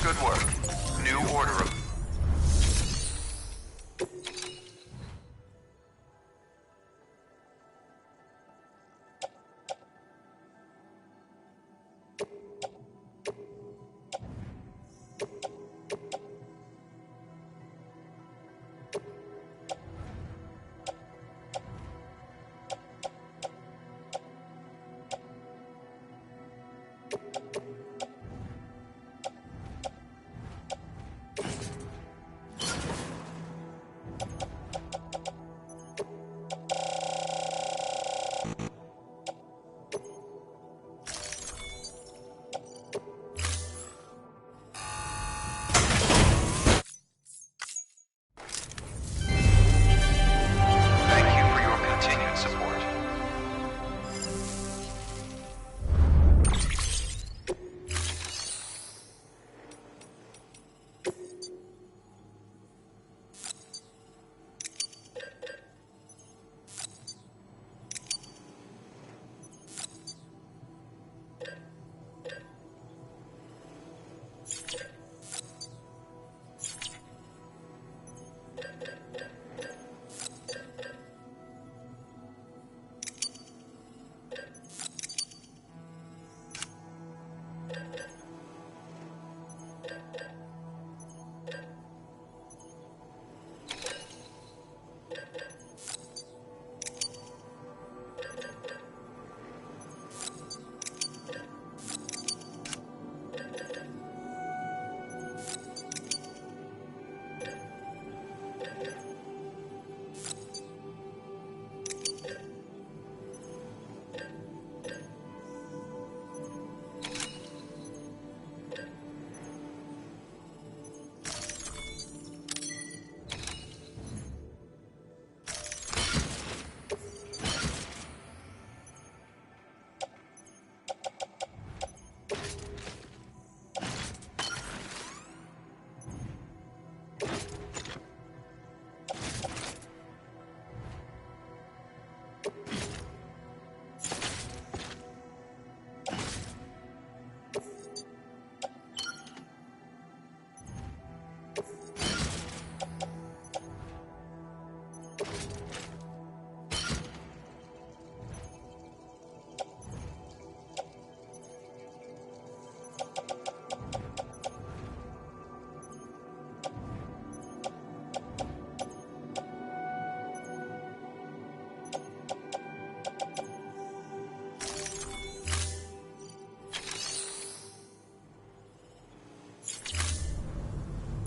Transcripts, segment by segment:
Good work. New order of... Thank you for your continued support.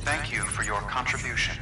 Thank you for your contribution.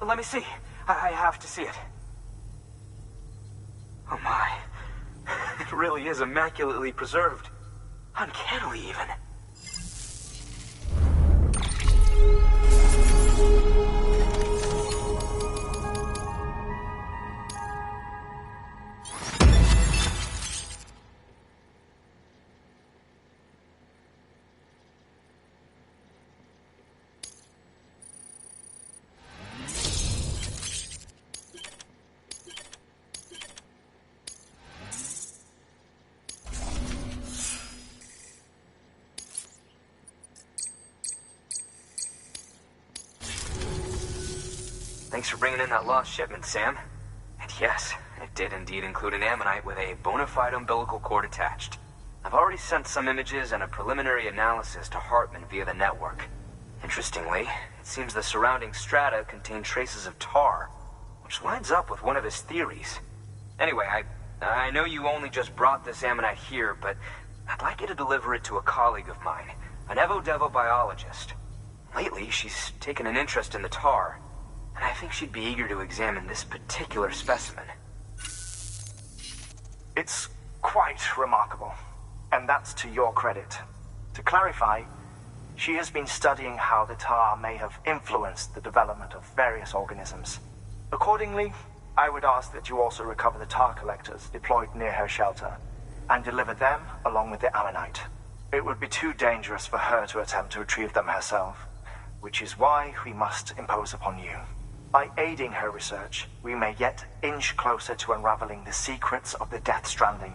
Let me see. I have to see it. Oh my. It really is immaculately preserved. Uncannily, even. Thanks for bringing in that lost shipment, Sam. And yes, it did indeed include an ammonite with a bona fide umbilical cord attached. I've already sent some images and a preliminary analysis to Hartman via the network. Interestingly, it seems the surrounding strata contain traces of tar, which lines up with one of his theories. Anyway, I know you only just brought this ammonite here, but I'd like you to deliver it to a colleague of mine, an Evo-Devo biologist. Lately, she's taken an interest in the tar, and I think she'd be eager to examine this particular specimen. It's quite remarkable, and that's to your credit. To clarify, she has been studying how the tar may have influenced the development of various organisms. Accordingly, I would ask that you also recover the tar collectors deployed near her shelter, and deliver them along with the ammonite. It would be too dangerous for her to attempt to retrieve them herself, which is why we must impose upon you. By aiding her research, we may yet inch closer to unraveling the secrets of the Death Stranding.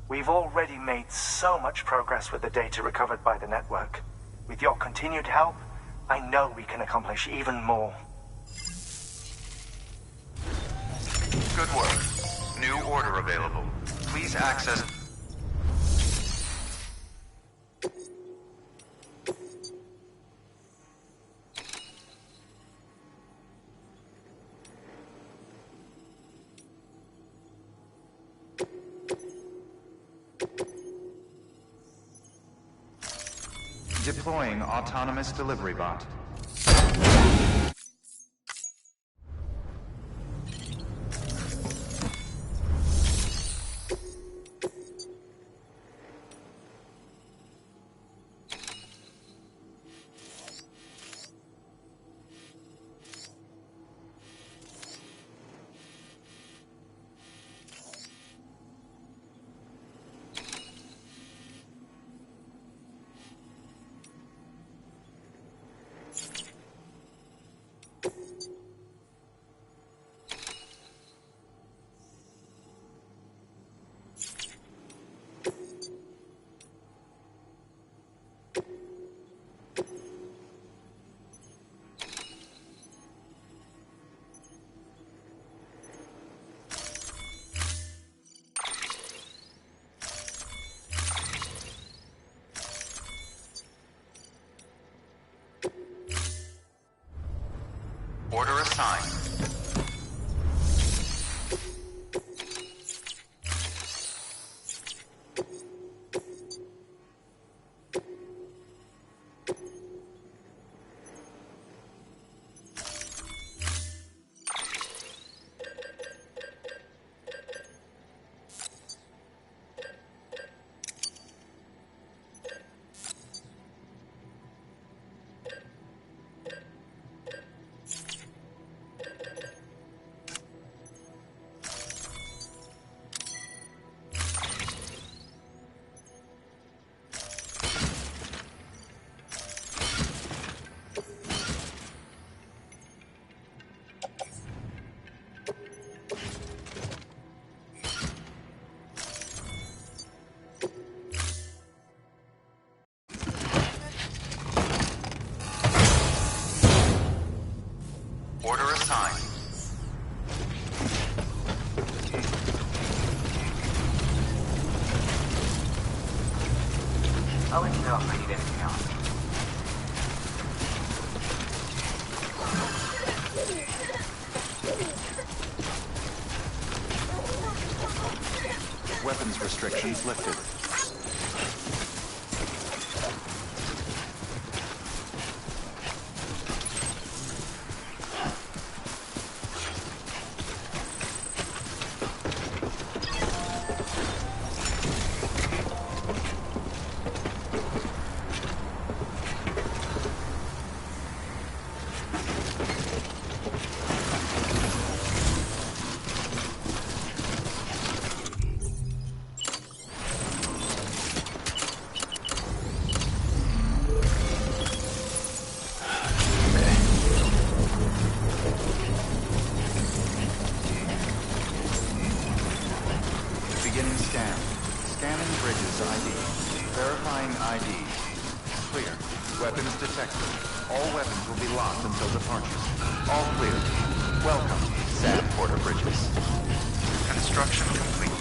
We've already made so much progress with the data recovered by the network. With your continued help, I know we can accomplish even more. Good work. New order available. Please access... Deploying autonomous delivery bot. Order assigned. Order assigned. I'll let you know if I need anything else. Weapons restrictions lifted. Beginning scan. Scanning bridges ID. Verifying ID. Clear. Weapons detected. All weapons will be locked until departure. All clear. Welcome, Sam Porter Bridges. Construction complete.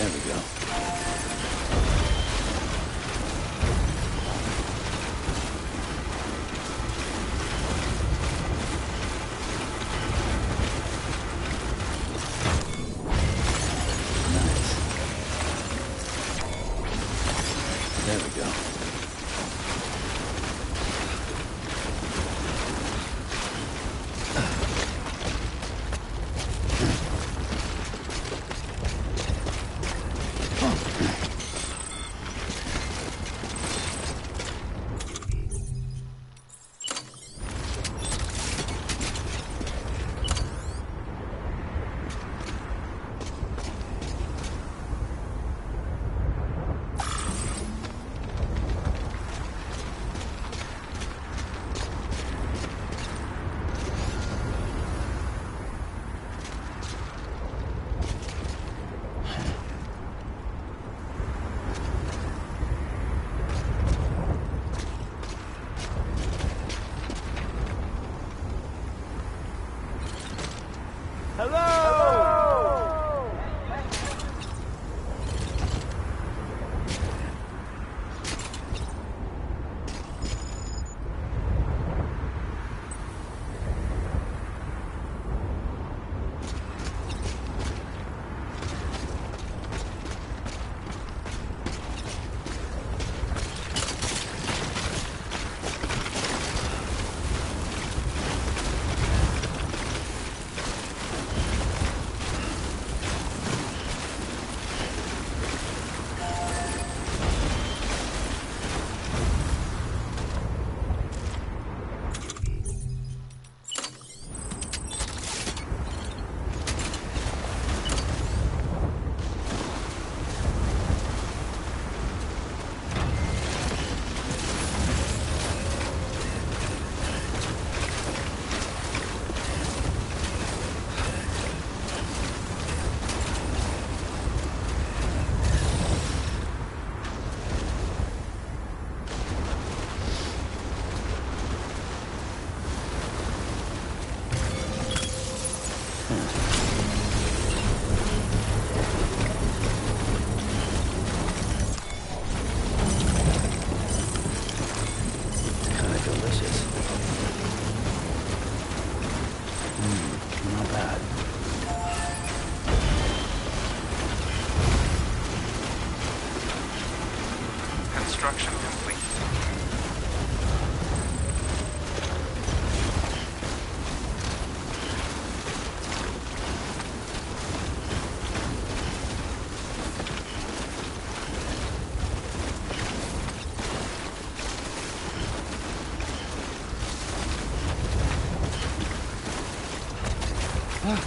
There we go. Nice. There we go. Not bad. Construction complete. There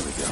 we go.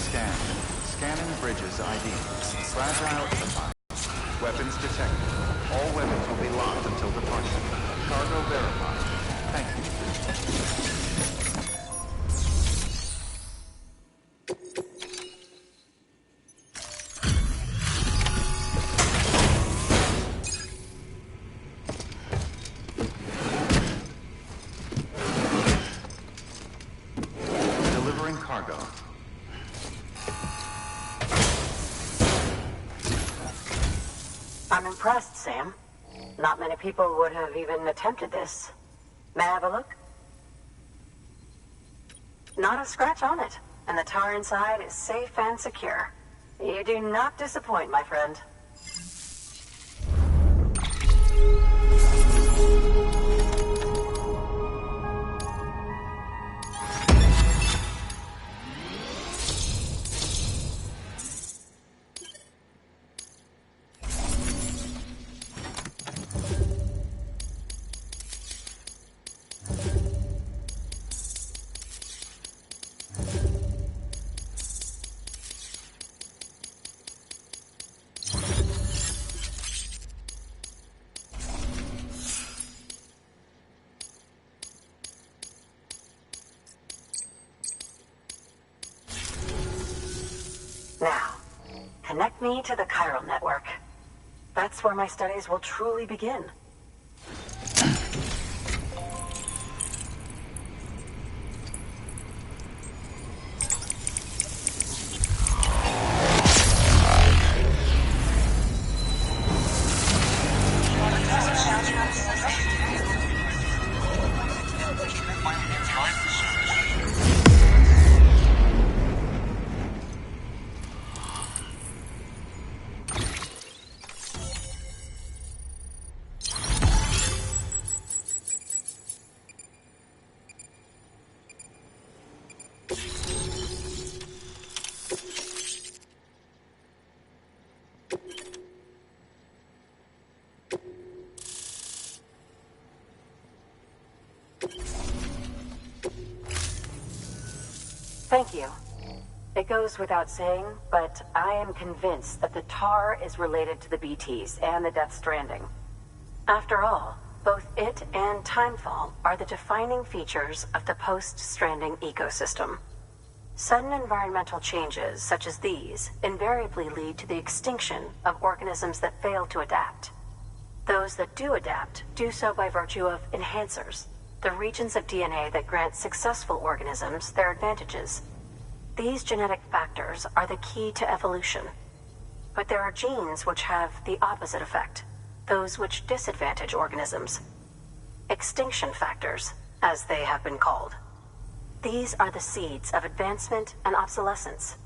Scan. Scanning bridges ID. Fragile defined. Weapons detected. All weapons will be locked until departure. Cargo verified. Thank you. Delivering cargo. I'm impressed, Sam. Not many people would have even attempted this. May I have a look? Not a scratch on it, and the tar inside is safe and secure. You do not disappoint, my friend. Connect me to the chiral network. That's where my studies will truly begin. Thank you. It goes without saying, but I am convinced that the tar is related to the BTs and the Death Stranding. After all, both it and Timefall are the defining features of the post-Stranding ecosystem. Sudden environmental changes such as these invariably lead to the extinction of organisms that fail to adapt. Those that do adapt do so by virtue of enhancers, the regions of DNA that grant successful organisms their advantages. These genetic factors are the key to evolution. But there are genes which have the opposite effect, those which disadvantage organisms. Extinction factors, as they have been called. These are the seeds of advancement and obsolescence.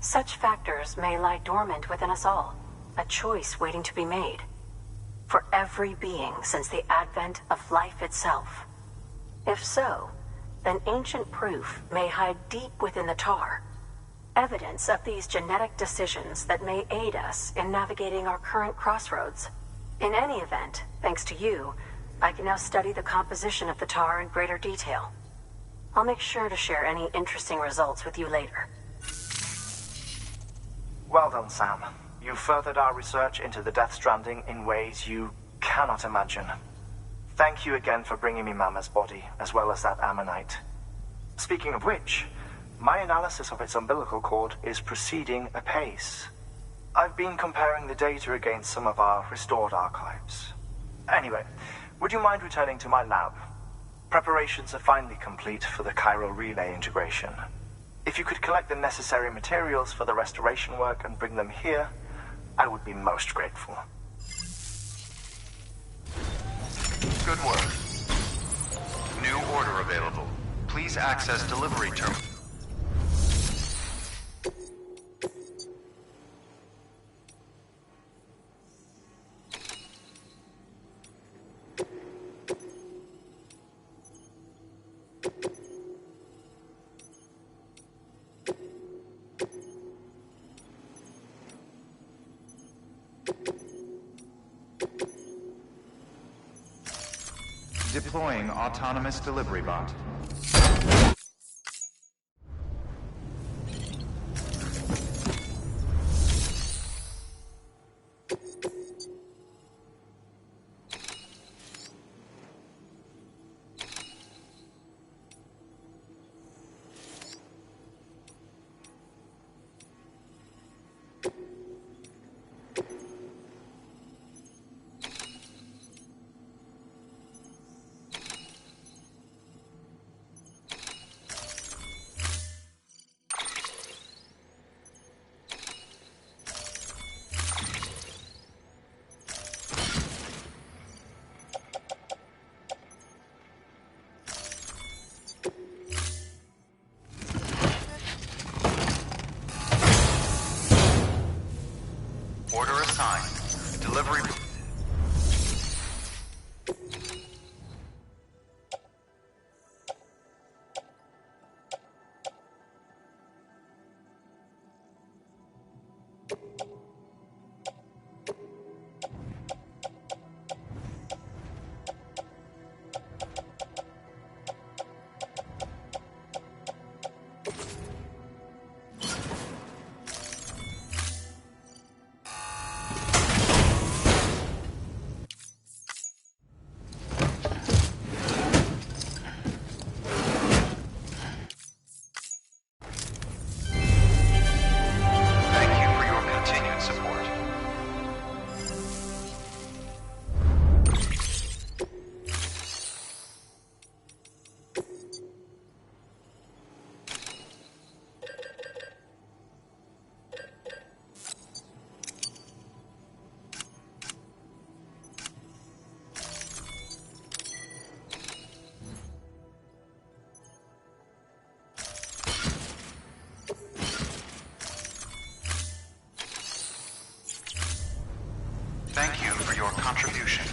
Such factors may lie dormant within us all, a choice waiting to be made. For every being since the advent of life itself. If so, then ancient proof may hide deep within the tar. Evidence of these genetic decisions that may aid us in navigating our current crossroads. In any event, thanks to you, I can now study the composition of the tar in greater detail. I'll make sure to share any interesting results with you later. Well done, Sam. You furthered our research into the Death Stranding in ways you cannot imagine. Thank you again for bringing me Mama's body, as well as that ammonite. Speaking of which, my analysis of its umbilical cord is proceeding apace. I've been comparing the data against some of our restored archives. Anyway, would you mind returning to my lab? Preparations are finally complete for the chiral relay integration. If you could collect the necessary materials for the restoration work and bring them here, I would be most grateful. Good work. New order available. Please access delivery terminal. Deploying autonomous delivery bot. Order assigned. Delivery. for your contribution.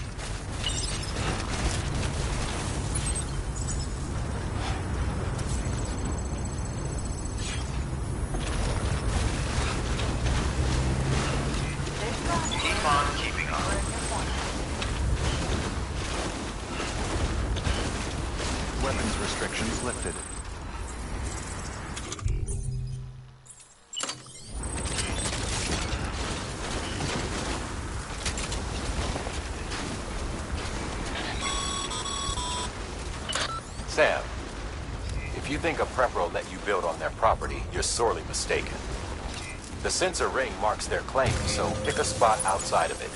Keep on keeping on. Weapons restrictions lifted. Sam, if you think a prepper will let you build on their property, you're sorely mistaken. The sensor ring marks their claim, so pick a spot outside of it.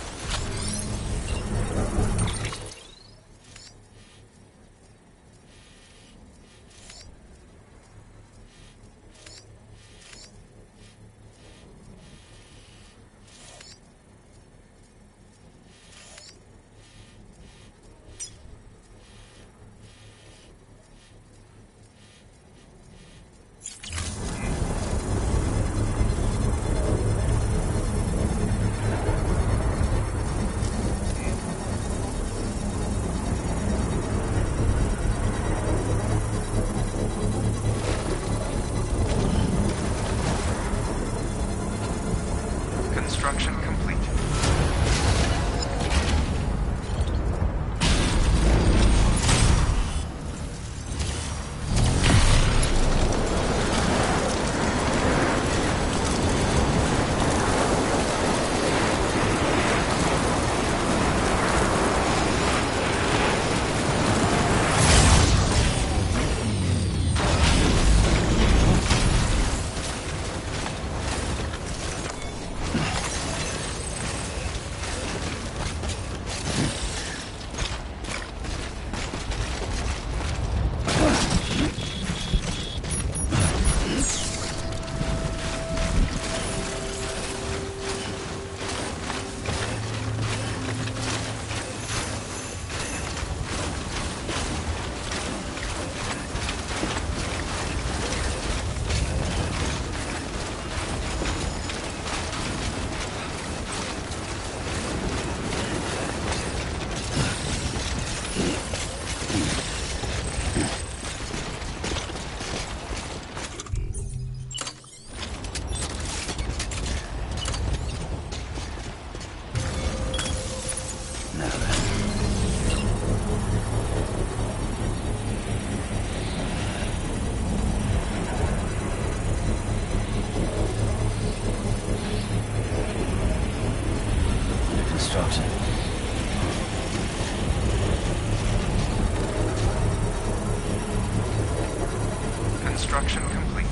Construction complete. Construction. Construction complete.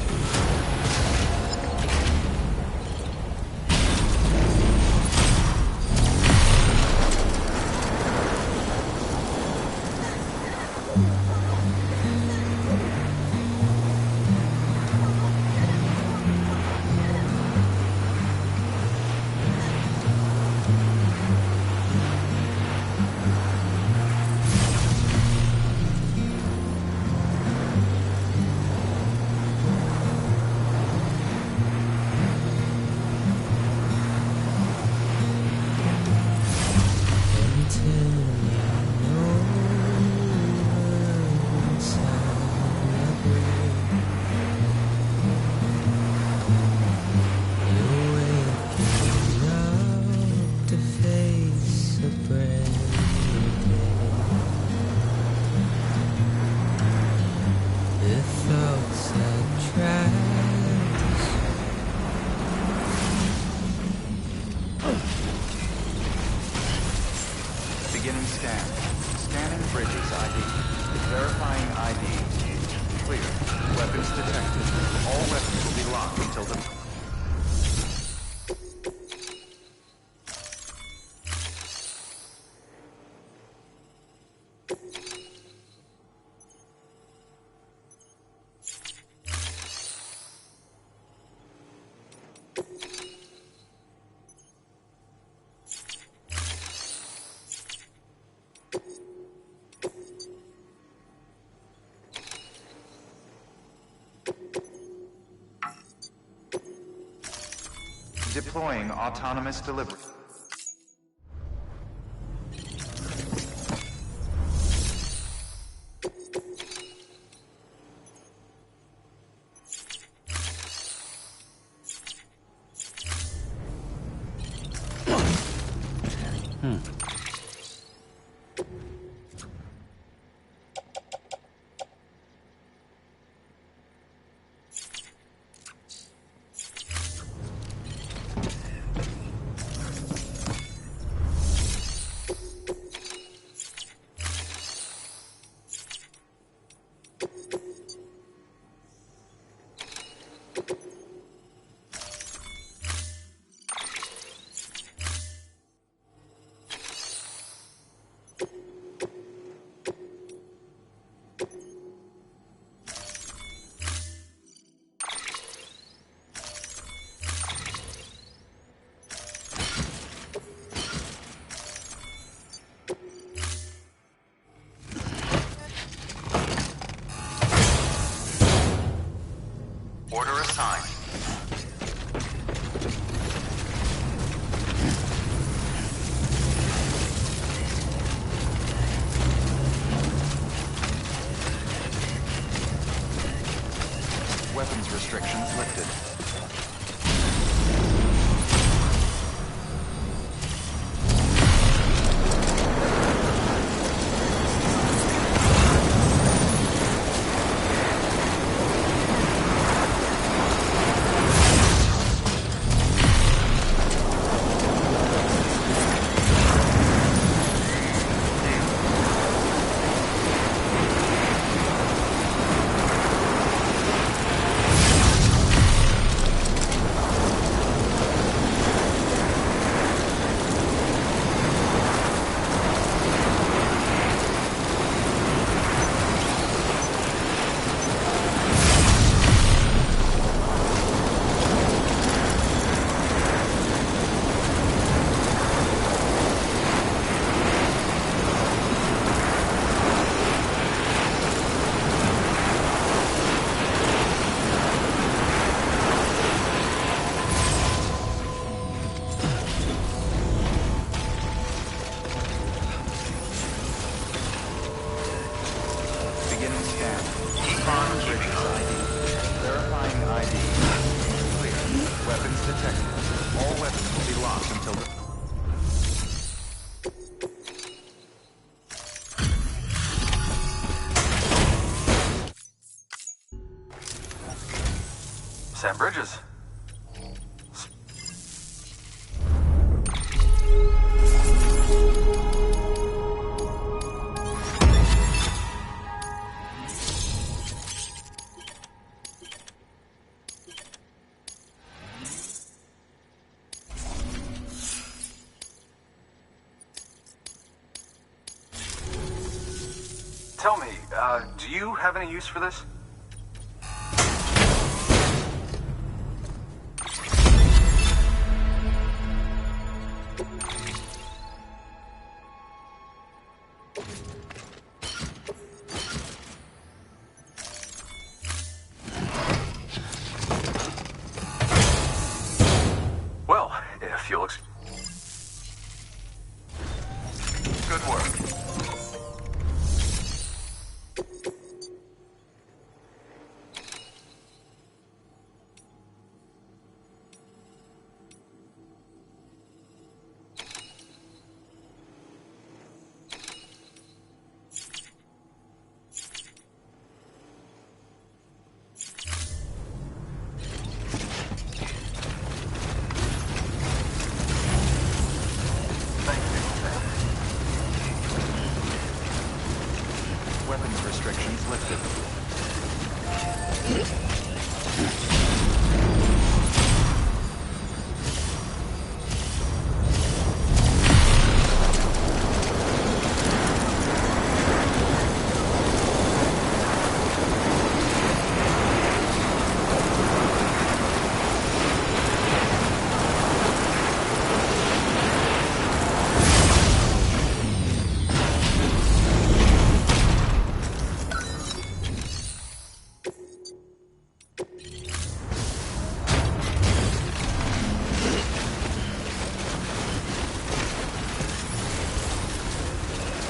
Beginning scan. Scanning bridges ID. Verifying ID. Clear. Weapons detected. All weapons will be locked until the... Deploying autonomous delivery. Order assigned. Weapons restrictions lifted. Beginning scan. Keep bridges ID. Verifying ID. Clear. Weapons detected. All weapons will be locked until the... Sam Bridges. Tell me, do you have any use for this? Well, if you'll Good work. Weapons restrictions lifted.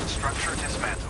Structure dismantled.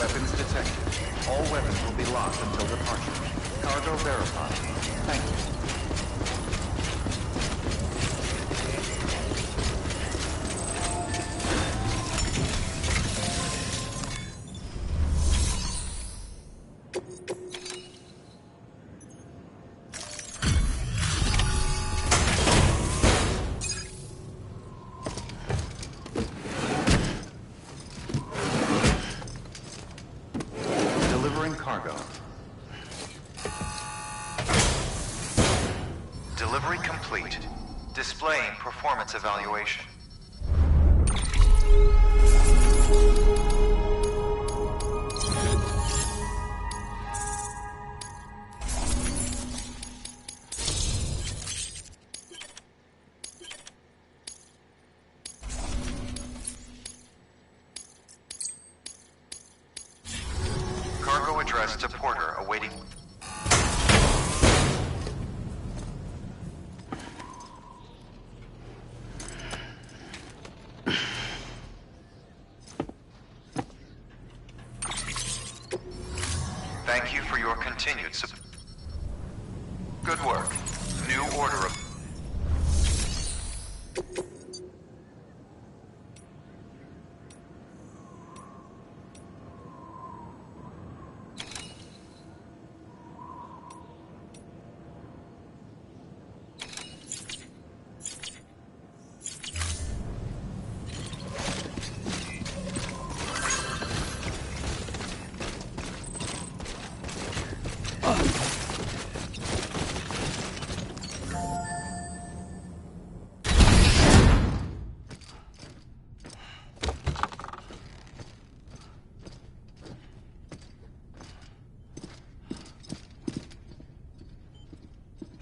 Weapons detected. All weapons will be locked until departure. Cargo verified. Thank you. Delivering cargo. Delivery complete. Displaying performance evaluation. Cargo addressed to Porter awaiting... Thank you for your continued support. Good work. New order of...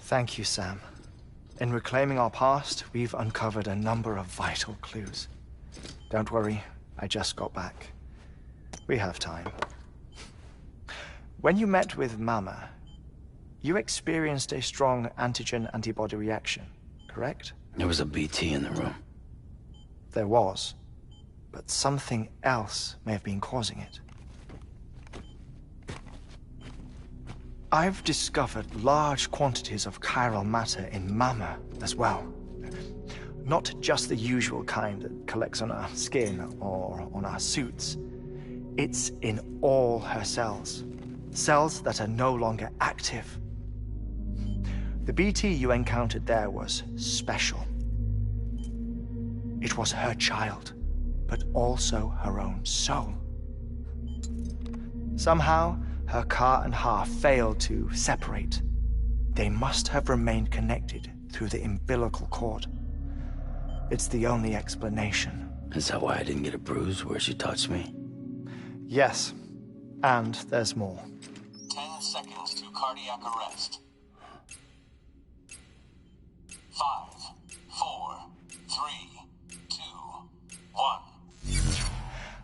Thank you, Sam. In reclaiming our past, we've uncovered a number of vital clues. Don't worry, I just got back. We have time. When you met with Mama, you experienced a strong antigen-antibody reaction, correct? There was a BT in the room. There was, but something else may have been causing it. I've discovered large quantities of chiral matter in Mama as well. Not just the usual kind that collects on our skin or on our suits. It's in all her cells. Cells that are no longer active. The BT you encountered there was special. It was her child, but also her own soul. Somehow, her car and half failed to separate. They must have remained connected through the umbilical cord. It's the only explanation. Is that why I didn't get a bruise where she touched me? Yes, and there's more. 10 seconds to cardiac arrest. 5, 4, 3, 2, 1.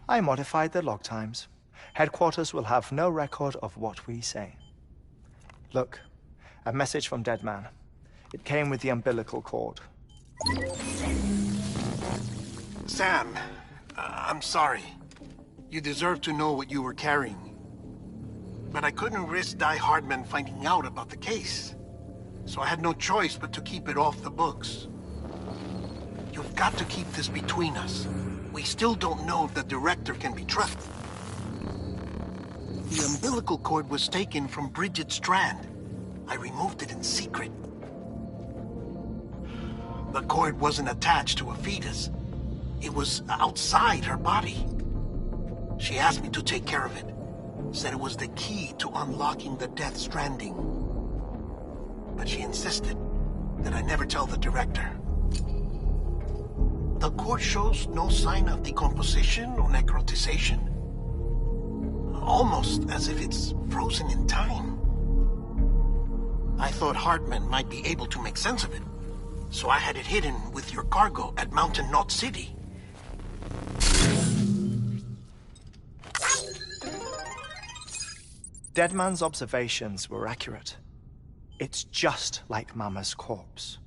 I modified the log times. Headquarters will have no record of what we say. Look, a message from Deadman. It came with the umbilical cord. Sam, I'm sorry. You deserve to know what you were carrying. But I couldn't risk Di Hardman finding out about the case. So I had no choice but to keep it off the books. You've got to keep this between us. We still don't know if the director can be trusted. The umbilical cord was taken from Bridget Strand. I removed it in secret. The cord wasn't attached to a fetus. It was outside her body. She asked me to take care of it. Said it was the key to unlocking the Death Stranding. But she insisted that I never tell the director. The cord shows no sign of decomposition or necrotization. Almost as if it's frozen in time. I thought Hartman might be able to make sense of it, so I had it hidden with your cargo at Mountain Knot City. Deadman's observations were accurate. It's just like Mama's corpse.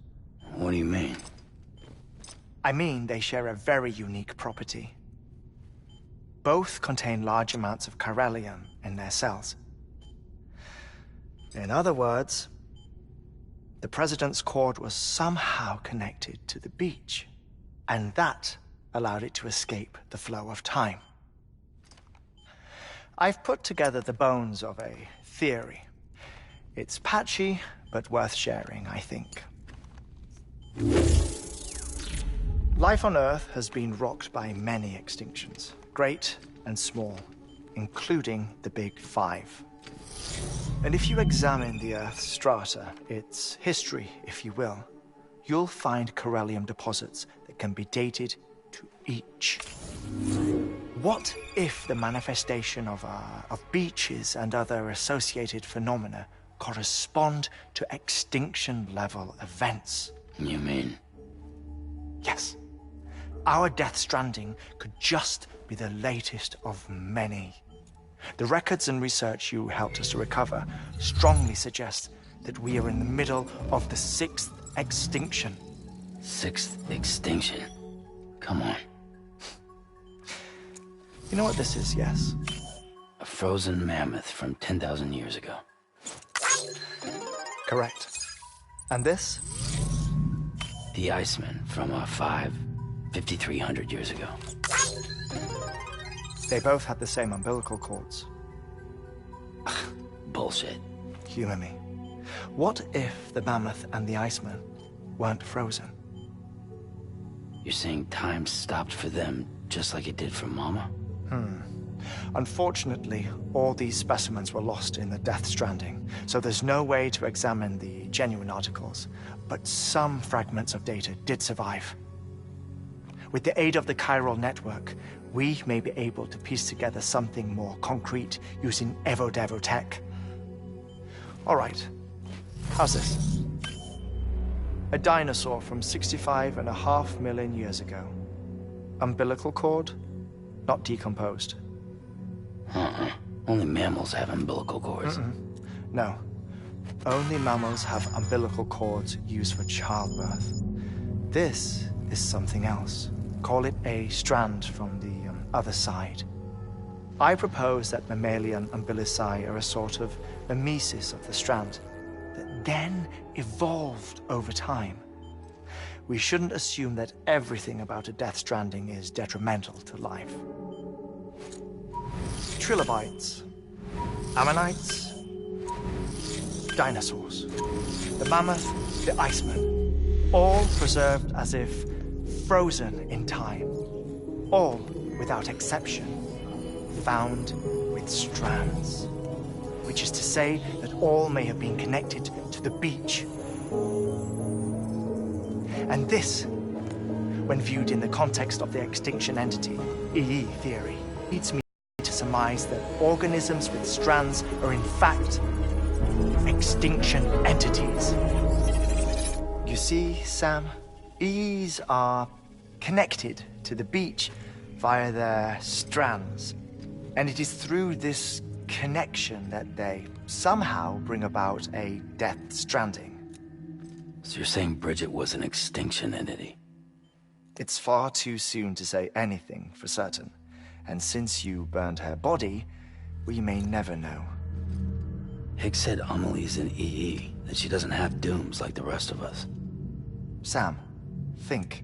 What do you mean? I mean, they share a very unique property. both contain large amounts of chiralium in their cells. In other words, the President's cord was somehow connected to the beach, and that allowed it to escape the flow of time. I've put together the bones of a theory. It's patchy, but worth sharing, I think. Life on Earth has been rocked by many extinctions, great and small, including the Big Five. And if you examine the Earth's strata, its history, if you will, you'll find chiralium deposits that can be dated to each. What if the manifestation of beaches and other associated phenomena correspond to extinction-level events? You mean? Yes. Our Death Stranding could just be the latest of many. The records and research you helped us to recover strongly suggest that we are in the middle of the 6th extinction. 6th extinction? Come on. You know what this is, yes? A frozen mammoth from 10,000 years ago. Correct. And this? The Iceman from 5,300 years ago. They both had the same umbilical cords. Bullshit. Humor me. What if the mammoth and the Iceman weren't frozen? You're saying time stopped for them just like it did for Mama? Unfortunately, all these specimens were lost in the Death Stranding, so there's no way to examine the genuine articles, but some fragments of data did survive. With the aid of the chiral network, we may be able to piece together something more concrete using Evo-Devo tech. All right, how's this? A dinosaur from 65.5 million years ago. Umbilical cord, not decomposed. Only mammals have umbilical cords. No. Only mammals have umbilical cords used for childbirth. This is something else. Call it a strand from the other side. I propose that mammalian umbilici are a sort of mimesis of the strand that then evolved over time. We shouldn't assume that everything about a Death Stranding is detrimental to life. Trilobites, ammonites, dinosaurs, the mammoth, the Iceman, all preserved as if frozen in time, all, without exception, found with strands, which is to say that all may have been connected to the beach. And this, when viewed in the context of the extinction entity, EE theory, leads me to surmise that organisms with strands are in fact extinction entities. You see, Sam, EEs are connected to the beach via their strands, and it is through this connection that they somehow bring about a Death Stranding. So you're saying Bridget was an extinction entity? It's far too soon to say anything for certain, and since you burned her body, we may never know. Higgs said Amelie's an EE, that she doesn't have dooms like the rest of us. Sam, think.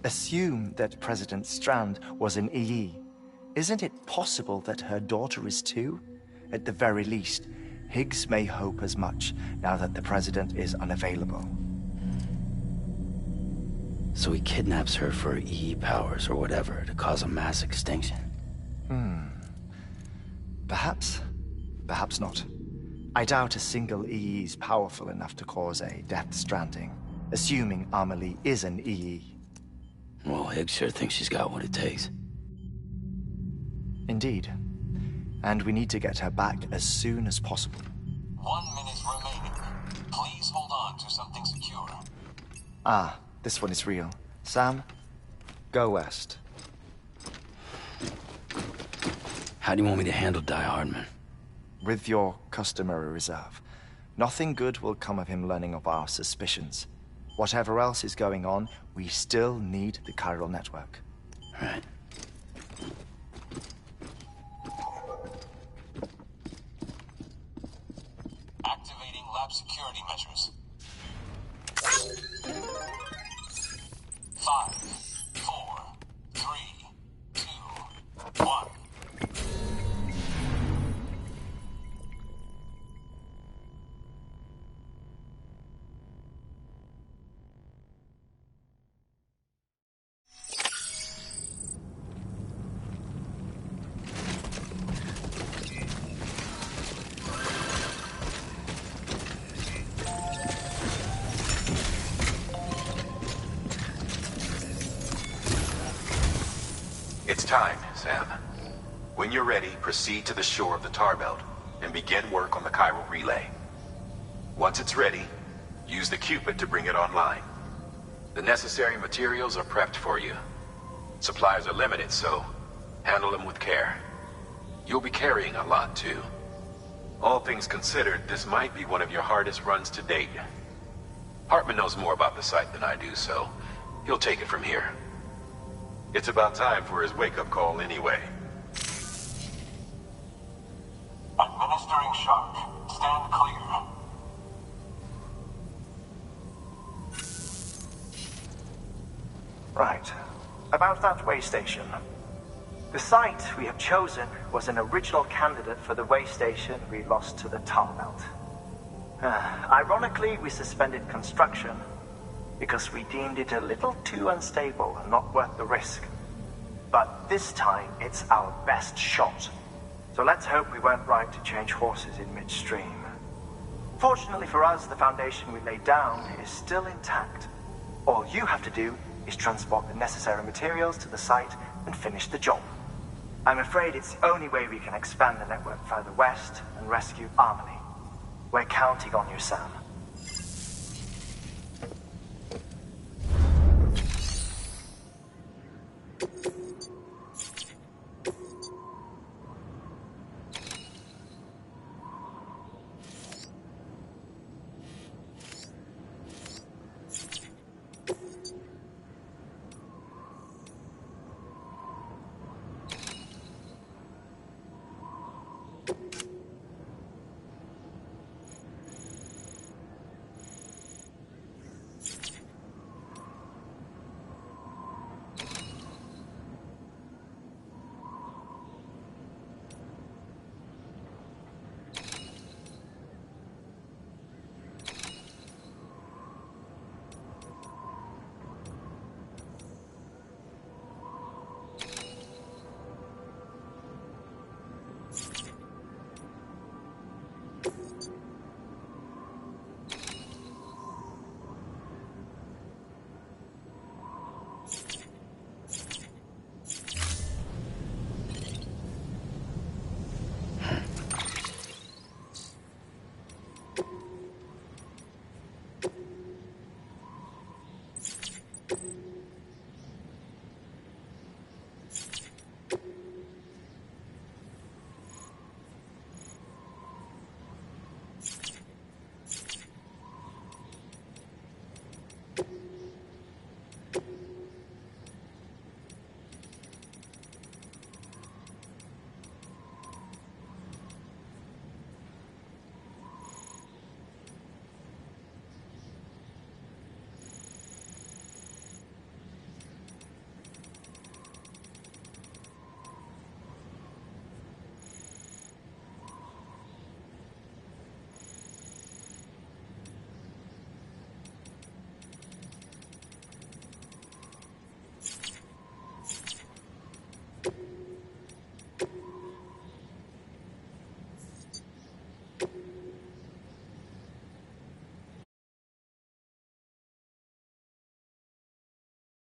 Assume that President Strand was an EE. Isn't it possible that her daughter is too? At the very least, Higgs may hope as much now that the President is unavailable. So he kidnaps her for EE powers or whatever to cause a mass extinction. Perhaps. Perhaps not. I doubt a single EE is powerful enough to cause a Death Stranding, assuming Amelie is an EE. Well, Higgs sure thinks she's got what it takes. Indeed. And we need to get her back as soon as possible. 1 minute remaining. Please hold on to something secure. Ah, this one is real. Sam, go west. How do you want me to handle Die Hardman? With your customary reserve. Nothing good will come of him learning of our suspicions. Whatever else is going on, we still need the chiral network. Right. lab security measures. 5, 4, 3, 2, 1. It's time, Sam. When you're ready, proceed to the shore of the tar belt and begin work on the chiral relay. Once it's ready, use the Cupid to bring it online. The necessary materials are prepped for you. Supplies are limited, so handle them with care. You'll be carrying a lot, too. All things considered, this might be one of your hardest runs to date. Hartman knows more about the site than I do, so he'll take it from here. It's about time for his wake-up call anyway. Administering shock. Stand clear. Right. About that way station. The site we have chosen was an original candidate for the way station we lost to the tar belt. Ironically, we suspended construction because we deemed it a little too unstable and not worth the risk. But this time, it's our best shot. So let's hope we weren't right to change horses in midstream. Fortunately for us, the foundation we laid down is still intact. All you have to do is transport the necessary materials to the site and finish the job. I'm afraid it's the only way we can expand the network further west and rescue Harmony. We're counting on you, Sam.